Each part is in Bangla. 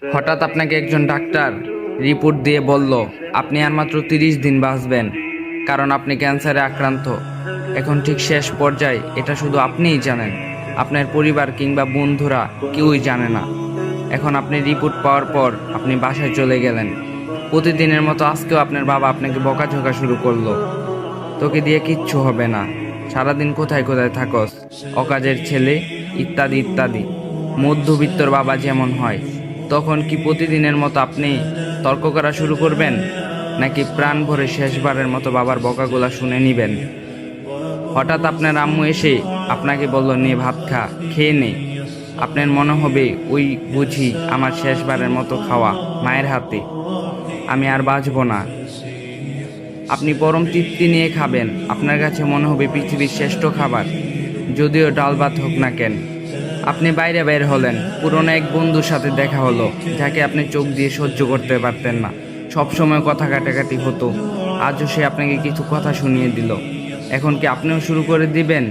হঠাৎ আপনাকে একজন ডাক্তার রিপোর্ট দিয়ে বলল আপনি আর মাত্র 30 দিন বাঁচবেন, কারণ আপনি ক্যান্সারে আক্রান্ত। এখন ঠিক শেষ পর্যায়ে, এটা শুধু আপনিই জানেন, আপনার পরিবার কিংবা বন্ধুরা কেউই জানে না। এখন আপনি রিপোর্ট পাওয়ার পর আপনি বাসায় চলে গেলেন। প্রতিদিনের মতো আজকেও আপনার বাবা আপনাকে বকাঝকা শুরু করলো, তোকে দিয়ে কিচ্ছু হবে না, সারাদিন কোথায় কোথায় থাকস, অকাজের ছেলে, ইত্যাদি ইত্যাদি। মধ্যবিত্তর বাবা যেমন হয়। তখন কি প্রতিদিনের মতো আপনি তর্ক করা শুরু করবেন, নাকি প্রাণ ভরে শেষবারের মতো বাবার বকাগুলা শুনে নিবেন? হঠাৎ আপনার আম্মু এসে আপনাকে বলল, নে ভাত খা, খেয়ে নে। আপনার মনে হবে ওই বুঝি আমার শেষবারের মতো খাওয়া মায়ের হাতে, আমি আর বাঁচব না। আপনি পরম তৃপ্তি নিয়ে খাবেন, আপনার কাছে মনে হবে পৃথিবীর শ্রেষ্ঠ খাবার, যদিও ডাল ভাত হোক না কেন। আপনি বাইরে বের হলেন, পুরনো এক বন্ধুর সাথে দেখা হলো, যাকে আপনি চোখ দিয়ে সহ্য করতে পারতেন না, সবসময় কথা কাটাকাটি হতো। আজও সে আপনাকে কিছু কথা শুনিয়ে দিল। এখন কি আপনিও শুরু করে দিবেন,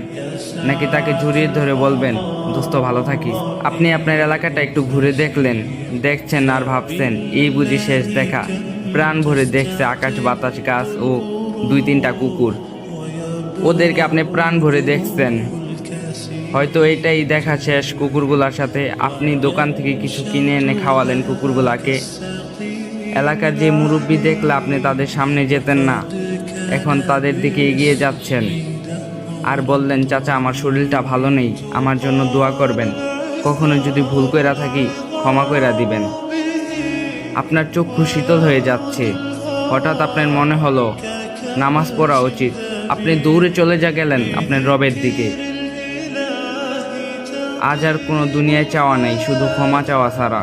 নাকি তাকে জড়িয়ে ধরে বলবেন, দোস্ত ভালো থাকিস? আপনি আপনার এলাকাটা একটু ঘুরে দেখছেন আর ভাবছেন, এই বুঝি শেষ দেখা? প্রাণ ভরে দেখছে আকাশ বাতাস গাছ ও 2-3টা কুকুর, ওদেরকে আপনি প্রাণ ভরে দেখছেন। হয়তো এটাই দেখা শেষ কুকুরগুলার সাথে। আপনি দোকান থেকে কিছু কিনে এনে খাওয়ালেন কুকুরগুলাকে। এলাকার যে মুরব্বি দেখলে আপনি তাদের সামনে যেতেন না, এখন তাদের দিকে এগিয়ে যাচ্ছেন আর বললেন, চাচা আমার শরীরটা ভালো নেই, আমার জন্য দোয়া করবেন, কখনো যদি ভুল কইরা থাকি ক্ষমা কইরা দিবেন। আপনার চক্ষু শীতল হয়ে যাচ্ছে। হঠাৎ আপনার মনে হলো নামাজ পড়া উচিত। আপনি দৌড়ে চলে গেলেন আপনার রবের দিকে। আজ আর কোনো দুনিয়ায় চাওয়া নেই, শুধু ক্ষমা চাওয়া ছাড়া।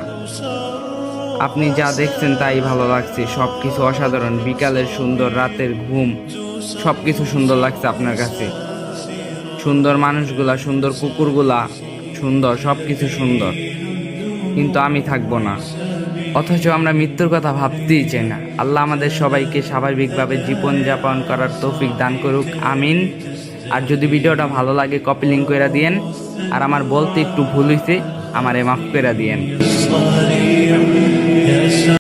আপনি যা দেখছেন তাই ভালো লাগছে, সব কিছু অসাধারণ। বিকালের সুন্দর, রাতের ঘুম, সব কিছু সুন্দর লাগছে আপনার কাছে। সুন্দর মানুষগুলা, সুন্দর কুকুরগুলা, সুন্দর, সব কিছু সুন্দর। কিন্তু আমি থাকবো না। অথচ আমরা মৃত্যুর কথা ভাবতেই চাই না। আল্লাহ আমাদের সবাইকে স্বাভাবিকভাবে জীবনযাপন করার তৌফিক দান করুক, আমিন। আর যদি ভিডিওটা ভালো লাগে কপি লিঙ্ক করে দিয়েন। আর আমার বলতে একটু ভুল হয়েছে, আমারে মাফ করে দিয়েন।